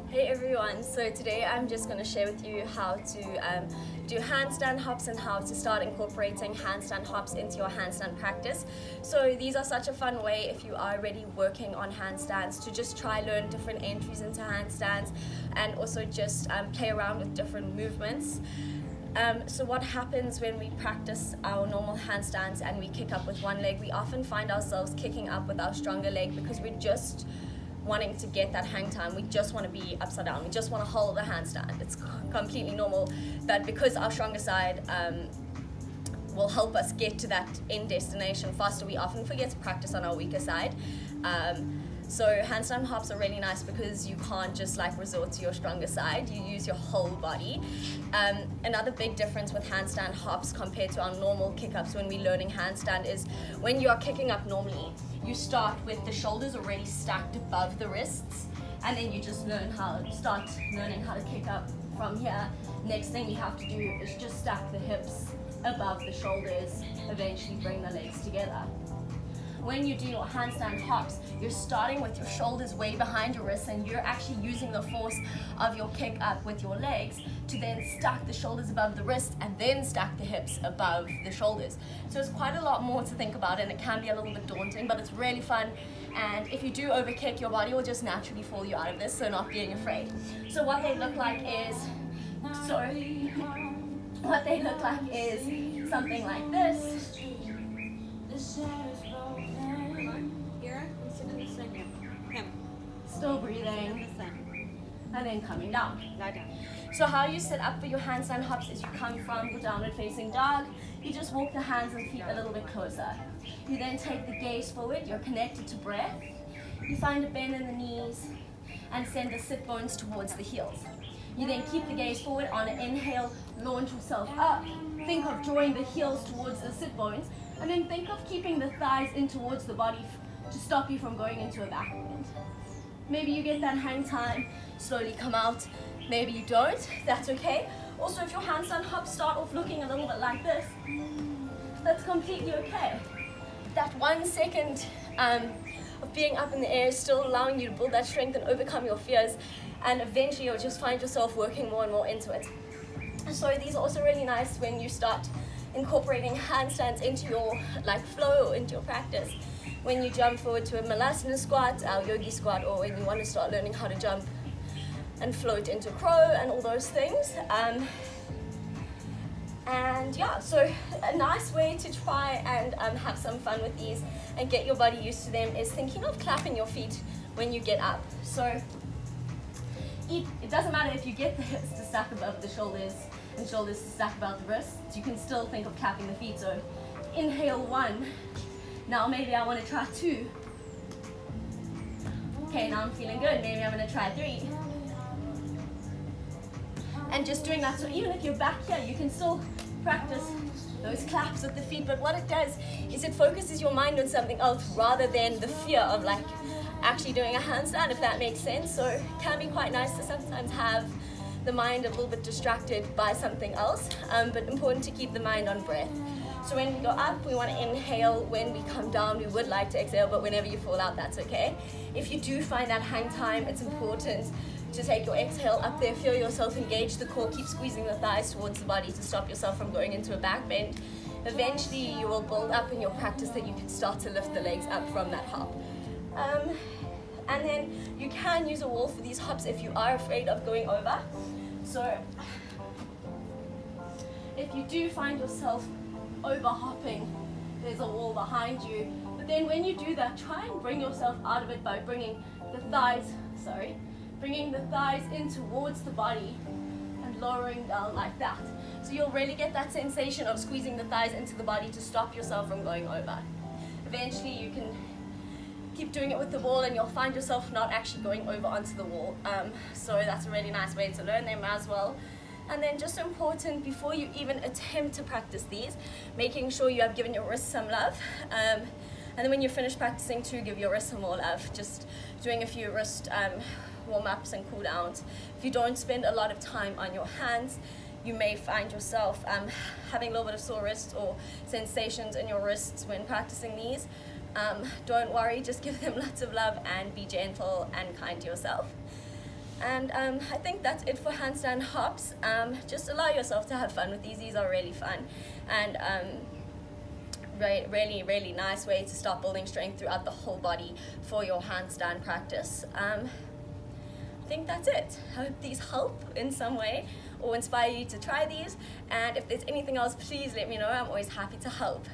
Hey everyone, so today I'm just going to share with you how to do handstand hops and how to start incorporating handstand hops into your handstand practice. So these are such a fun way if you are already working on handstands to just try learn different entries into handstands and also just play around with different movements. So what happens when we practice our normal handstands and we kick up with one leg, we often find ourselves kicking up with our stronger leg because we're just wanting to get that hang time. We just want to be upside down. We just want to hold the handstand. It's completely normal, but because our stronger side will help us get to that end destination faster, we often forget to practice on our weaker side. So handstand hops are really nice because you can't just like resort to your stronger side, you use your whole body. Another big difference with handstand hops compared to our normal kick-ups when we're learning handstand is when you are kicking up normally, you start with the shoulders already stacked above the wrists, and then you just start learning how to kick up from here. Next thing you have to do is just stack the hips above the shoulders, eventually bring the legs together. When you do your handstand hops, you're starting with your shoulders way behind your wrists and you're actually using the force of your kick up with your legs to then stack the shoulders above the wrist and then stack the hips above the shoulders. So it's quite a lot more to think about and it can be a little bit daunting, but it's really fun. And if you do overkick, your body will just naturally fall you out of this, so not being afraid. So what they look like is, something like this. Still breathing, and then coming down. Lie down. So how you set up for your handstand hops is you come from your downward facing dog, you just walk the hands and feet a little bit closer. You then take the gaze forward, you're connected to breath. You find a bend in the knees and send the sit bones towards the heels. You then keep the gaze forward. On an inhale, launch yourself up. Think of drawing the heels towards the sit bones, and then think of keeping the thighs in towards the body to stop you from going into a back bend. Maybe you get that hang time, slowly come out. Maybe you don't, that's okay. Also, if your handstand hops start off looking a little bit like this, that's completely okay. That 1 second of being up in the air is still allowing you to build that strength and overcome your fears, and eventually you'll just find yourself working more and more into it. So these are also really nice when you start incorporating handstands into your flow, into your practice. When you jump forward to a Malasana squat, our yogi squat, or when you want to start learning how to jump and float into crow and all those things. And yeah, so a nice way to try and have some fun with these and get your body used to them is thinking of clapping your feet when you get up. So it doesn't matter if you get the hips to stack above the shoulders and shoulders to stack above the wrists, you can still think of clapping the feet. So inhale 1. Now maybe I want to try 2. Okay, now I'm feeling good. Maybe I'm going to try 3. And just doing that. So even if you're back here, you can still practice those claps with the feet. But what it does is it focuses your mind on something else rather than the fear of actually doing a handstand, if that makes sense. So it can be quite nice to sometimes have the mind a little bit distracted by something else, but important to keep the mind on breath. So when we go up, we want to inhale. When we come down, we would like to exhale, but whenever you fall out, that's okay. If you do find that hang time, it's important to take your exhale up there, feel yourself engage the core, keep squeezing the thighs towards the body to stop yourself from going into a back bend. Eventually, you will build up in your practice that you can start to lift the legs up from that hop. And then you can use a wall for these hops if you are afraid of going over. So if you do find yourself over hopping, there's a wall behind you. But then when you do that, try and bring yourself out of it by bringing the thighs in towards the body and lowering down like that. So you'll really get that sensation of squeezing the thighs into the body to stop yourself from going over. Eventually you can keep doing it with the wall and you'll find yourself not actually going over onto the wall. So that's a really nice way to learn them as well. And then just important, before you even attempt to practice these, making sure you have given your wrists some love. And then when you finish practicing too, give your wrists some more love. Just doing a few wrist warm-ups and cool downs. If you don't spend a lot of time on your hands, you may find yourself having a little bit of sore wrists or sensations in your wrists when practicing these. Don't worry, just give them lots of love and be gentle and kind to yourself. And I think that's it for handstand hops. Just allow yourself to have fun with these. These are really fun, and really, really nice way to start building strength throughout the whole body for your handstand practice. I think that's it. I hope these help in some way or inspire you to try these. And if there's anything else, please let me know. I'm always happy to help.